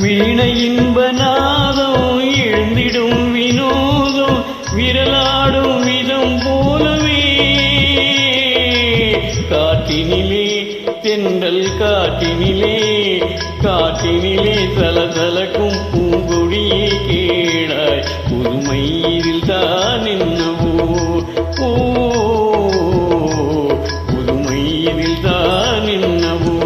வீணை இன்பநாதம் எழுந்திடும் வினோதம் விரலாடும் விதம் போலவே காட்டினிலே தென்றல் காட்டினிலே சலசலக்கும் பூங்கொடியே கேளாய் புதுமை இதில் தான் என்னவோ புதுமை இதில் தான் என்னவோ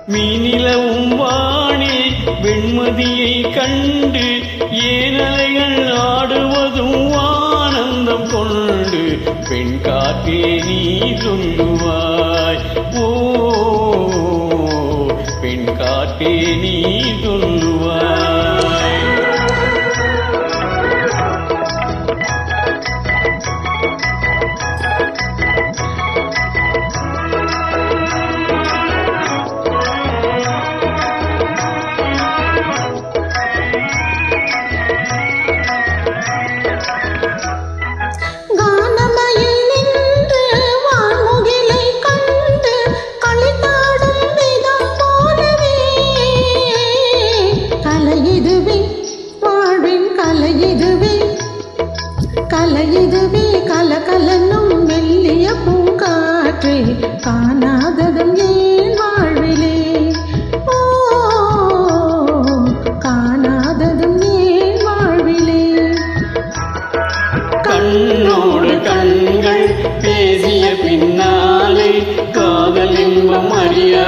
மீனிலவும் வானில் வெண்மதியை கண்டு ஏனலைகள் ஆடுவதும் ஆனந்தம் கொண்டு பெண் காற்றே நீ சொல்லுவாய் பெண் காற்றே நீ சொல்லுவாய் கலையிதுவே கலகலனும் மெல்லிய பூங்காற்றே காணாததும் ஏன் வாழ்விலே காணாததும் ஏன் வாழ்விலே கண்ணோடு கண்கள் பேசிய பின்னாலே காதல் இன்பம் அறியா